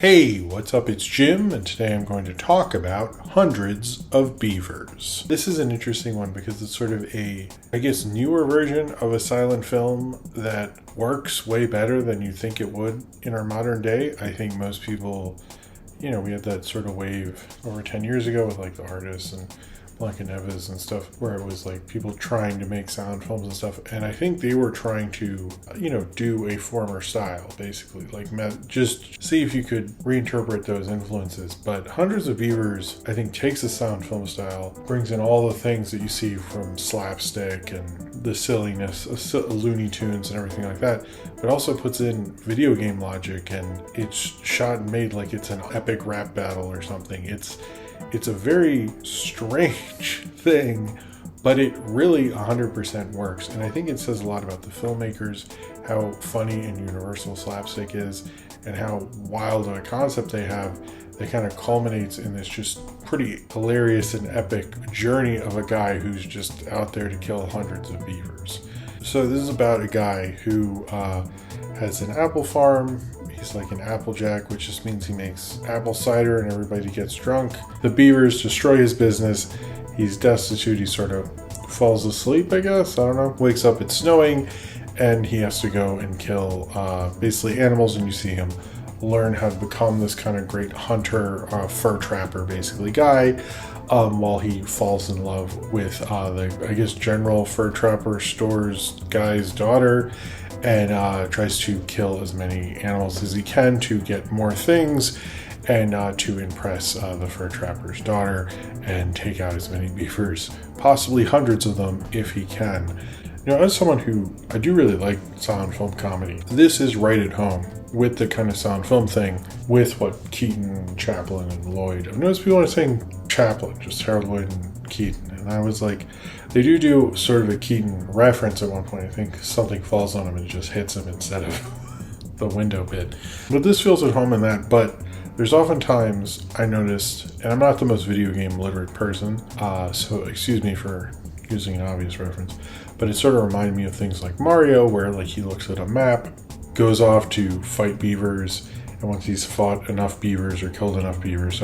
Hey, what's up? It's Jim, and today I'm going to talk about Hundreds of Beavers. This is an interesting one because it's sort of a, newer version of a silent film that works way better than you think it would in our modern day. I think most people, we had that sort of wave over 10 years ago with like the artists and Blancaneves and stuff, where it was like people trying to make sound films and stuff, and I think they were trying to do a former style, basically, like just see if you could reinterpret those influences. But Hundreds of Beavers, I think, takes a sound film style, brings in all the things that you see from slapstick and the silliness of Looney Tunes and everything like that, but also puts in video game logic, and it's shot and made like it's an epic rap battle or something. It's a very strange thing, but it really 100% works. And I think it says a lot about the filmmakers, how funny and universal slapstick is, and how wild of a concept they have that kind of culminates in this just pretty hilarious and epic journey of a guy who's just out there to kill hundreds of beavers. So this is about a guy who has an apple farm. He's like an applejack, which just means he makes apple cider and everybody gets drunk. The beavers destroy his business. He's destitute. He sort of falls asleep, I guess. I don't know. Wakes up, it's snowing, and he has to go and kill basically animals, and you see him learn how to become this kind of great hunter, fur trapper, basically, guy, while he falls in love with the, general fur trapper store's guy's daughter, and tries to kill as many animals as he can to get more things and to impress the fur trapper's daughter and take out as many beavers, possibly hundreds of them if he can. As someone who, I do really like silent film comedy, this is right at home with the kind of silent film thing, with what Keaton, Chaplin, and Lloyd. I've noticed people are saying Chaplin, just Harold Lloyd and Keaton, and I was like, they do sort of a Keaton reference at one point. I think something falls on him and it just hits him instead of the window bit. But this feels at home in that, but there's oftentimes, I noticed, and I'm not the most video game literate person, so excuse me for using an obvious reference, but it sort of reminded me of things like Mario, where like he looks at a map, goes off to fight beavers, and once he's fought enough beavers, or killed enough beavers,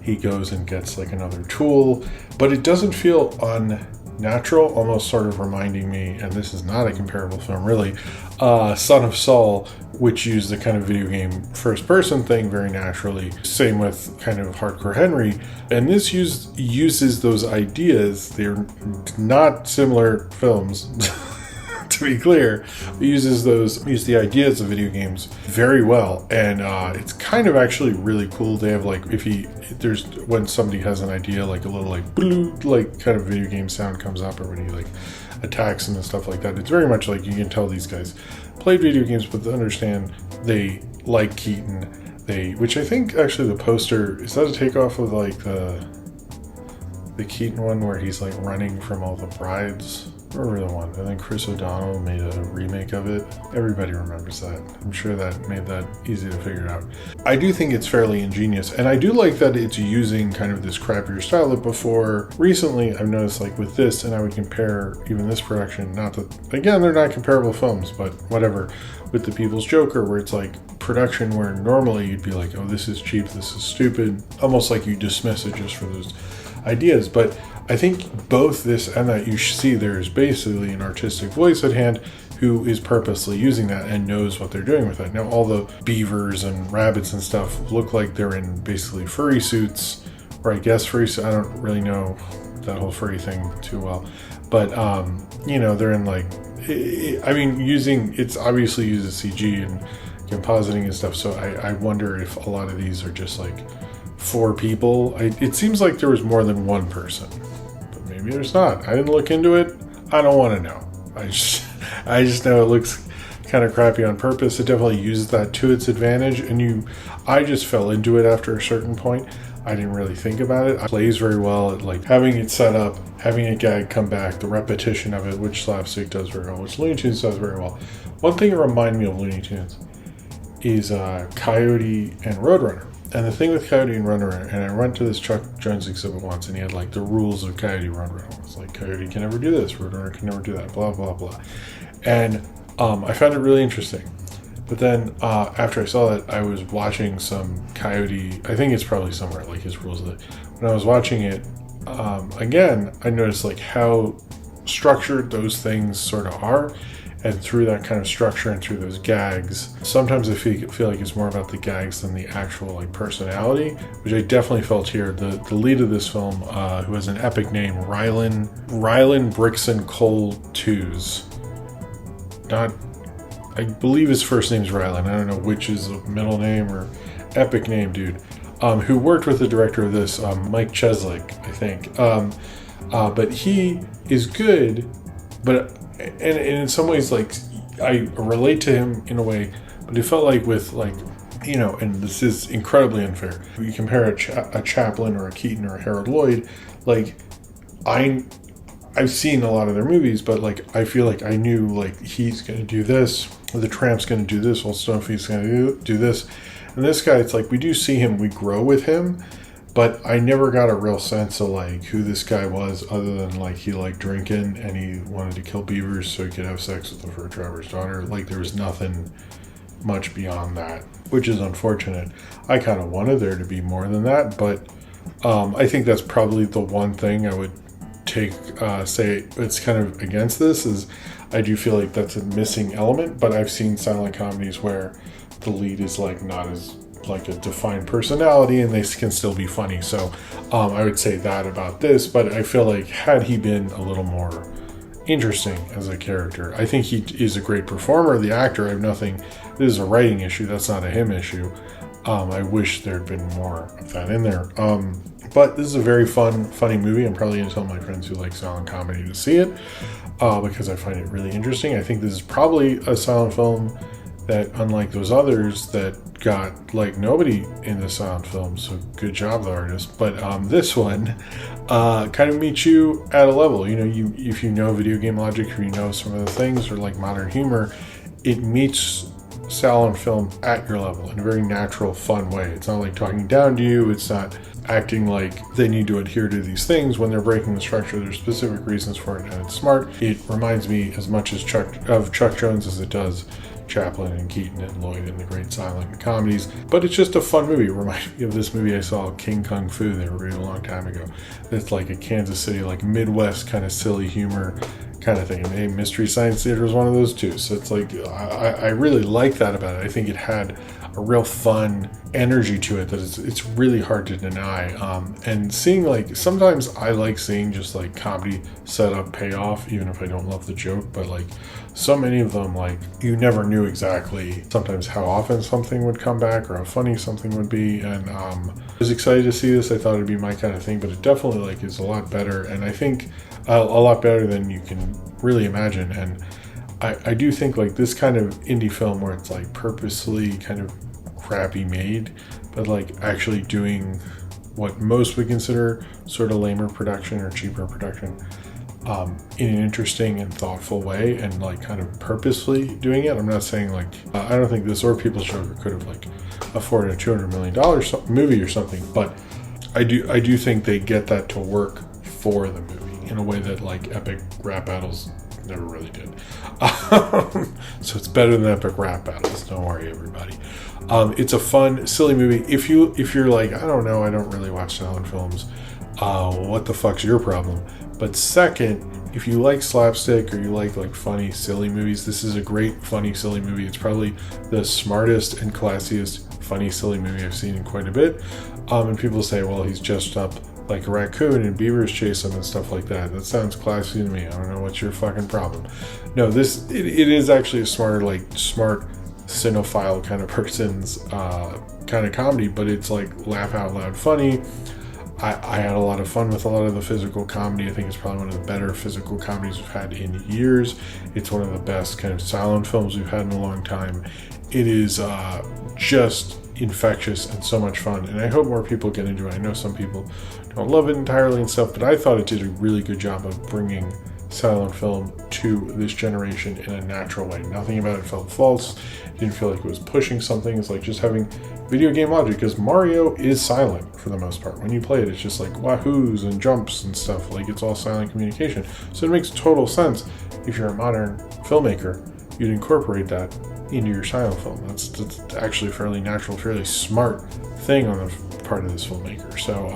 he goes and gets like another tool. But it doesn't feel unnatural, almost sort of reminding me, and this is not a comparable film really, Son of Saul, which used the kind of video game first person thing very naturally. Same with kind of Hardcore Henry. And this uses those ideas. They're not similar films, to be clear. It uses the ideas of video games very well, and it's kind of actually really cool. They have like, there's when somebody has an idea, like a little like blue, like kind of video game sound comes up, or when he like attacks them and stuff like that. It's very much like you can tell these guys played video games, but they understand they like Keaton. Which I think actually the poster, is that a takeoff of like the Keaton one where he's like running from all the brides? Or the one, and then Chris O'Donnell made a remake of it. Everybody remembers that. I'm sure that made that easy to figure out. I do think it's fairly ingenious, and I do like that it's using kind of this crappier style that before. Recently, I've noticed like with this, and I would compare even this production, not that, again, they're not comparable films, but whatever, with The People's Joker, where it's like production where normally you'd be like, oh, this is cheap, this is stupid, almost like you dismiss it just for those ideas. But I think both this and that, you see there's basically an artistic voice at hand who is purposely using that and knows what they're doing with it. Now, all the beavers and rabbits and stuff look like they're in basically furry suits, or I guess furry suits. I don't really know that whole furry thing too well. But, they're in like, it's obviously uses CG and compositing and stuff. So I wonder if a lot of these are just like for people. It seems like there was more than one person. Maybe there's not. I didn't look into it. I don't want to know. I just know it looks kind of crappy on purpose. It definitely uses that to its advantage, and I just fell into it after a certain point. I didn't really think about it. It plays very well at like having it set up, having a gag come back, the repetition of it, which slapstick does very well, which Looney Tunes does very well. One thing that reminded me of Looney Tunes is Coyote and Roadrunner. And the thing with Coyote and Roadrunner, and I went to this Chuck Jones exhibit once, and he had like the rules of Coyote and Roadrunner. It was like, Coyote can never do this, Roadrunner can never do that, blah, blah, blah. And I found it really interesting But then after I saw that, I was watching some Coyote. I think it's probably somewhere like his rules. When I was watching it again, I noticed like how structured those things sort of are. And through that kind of structure and through those gags, sometimes I feel like it's more about the gags than the actual like personality, which I definitely felt here. The lead of this film, who has an epic name, Rylan Brixton Cole Twos. I believe his first name's Rylan. I don't know which is a middle name or epic name, dude. Who worked with the director of this, Mike Cheslick, I think. But he is good, but. And in some ways, like, I relate to him in a way, but it felt like with, like, you know, and this is incredibly unfair. If you compare a Chaplin or a Keaton or a Harold Lloyd, like, I've seen a lot of their movies, but, like, I feel like I knew, like, he's going to do this, the Tramp's going to do this, Old Stonefeet's going to do this. And this guy, it's like, we do see him, we grow with him, but I never got a real sense of like who this guy was, other than like he liked drinking and he wanted to kill beavers so he could have sex with the fur trapper's daughter. Like there was nothing much beyond that, which is unfortunate. I kind of wanted there to be more than that, but I think that's probably the one thing I would say it's kind of against this is I do feel like that's a missing element. But I've seen silent comedies where the lead is like not as like a defined personality and they can still be funny. So I would say that about this, but I feel like had he been a little more interesting as a character, I think he is a great performer. The actor, I have nothing, this is a writing issue, that's not a him issue. I wish there'd been more of that in there. But this is a very funny movie. I'm probably going to tell my friends who like silent comedy to see it because I find it really interesting. I think this is probably a silent film that, unlike those others that got like nobody in the silent film, so good job the artist, but this one kind of meets you at a level, you know, if you know video game logic, if you know some of the things, or like modern humor, it meets silent film at your level in a very natural, fun way. It's not like talking down to you, it's not acting like they need to adhere to these things when they're breaking the structure. There's specific reasons for it, and it's smart. It reminds me as much as Chuck Jones as it does Chaplin and Keaton and Lloyd in the great silent comedies. But it's just a fun movie. It reminds me of this movie I saw, King Kung Fu, they reviewed a long time ago. It's like a Kansas City, like Midwest kind of silly humor kind of thing. And hey, Mystery Science Theater is one of those too. So it's like, I really like that about it. I think it had a real fun energy to it that it's really hard to deny. And seeing, like, sometimes I like seeing just like comedy set up, payoff, even if I don't love the joke, but like so many of them, like, you never knew exactly sometimes how often something would come back or how funny something would be. And I was excited to see this. I thought it'd be my kind of thing, but it definitely like is a lot better, and I think a lot better than you can really imagine. And I do think like this kind of indie film where it's like purposely kind of crappy made, but like actually doing what most would consider sort of lamer production or cheaper production in an interesting and thoughtful way, and like kind of purposefully doing it. I'm not saying like I don't think this or People's Choker could have like afforded a $200 million movie or something, but I do think they get that to work for the movie in a way that like epic rap battles never really did. So it's better than epic rap battles. Don't worry, everybody. It's a fun, silly movie. If you're like, I don't know, I don't really watch silent films. What the fuck's your problem? But second, if you like slapstick or you like funny, silly movies, this is a great, funny, silly movie. It's probably the smartest and classiest, funny, silly movie I've seen in quite a bit. And people say, well, he's dressed up like a raccoon and beavers chase him and stuff like that. That sounds classy to me. I don't know what's your fucking problem. No, it is actually a smart cinephile kind of person's kind of comedy, but it's like laugh out loud funny. I had a lot of fun with a lot of the physical comedy. I think it's probably one of the better physical comedies we've had in years. It's one of the best kind of silent films we've had in a long time. It is just infectious and so much fun, and I hope more people get into it. I know some people don't love it entirely and stuff, but I thought it did a really good job of bringing silent film to this generation in a natural way. Nothing about it felt false. It didn't feel like it was pushing something. It's like just having video game logic, because Mario is silent for the most part. When you play it, it's just like wahoos and jumps and stuff. Like, it's all silent communication. So it makes total sense if you're a modern filmmaker. you'd incorporate that into your silent film. That's actually a fairly natural, fairly smart thing on the part of this filmmaker. So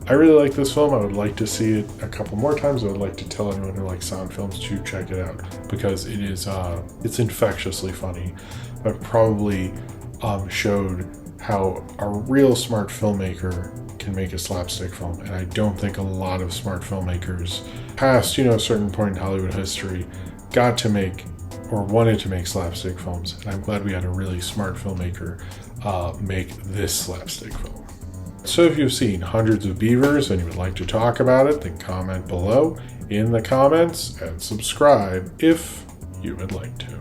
I really like this film. I would like to see it a couple more times. I would like to tell anyone who likes silent films to check it out, because it is it's infectiously funny, but probably showed how a real smart filmmaker can make a slapstick film. And I don't think a lot of smart filmmakers past, a certain point in Hollywood history got to make or wanted to make slapstick films. And I'm glad we had a really smart filmmaker make this slapstick film. So if you've seen Hundreds of Beavers and you would like to talk about it, then comment below in the comments and subscribe if you would like to.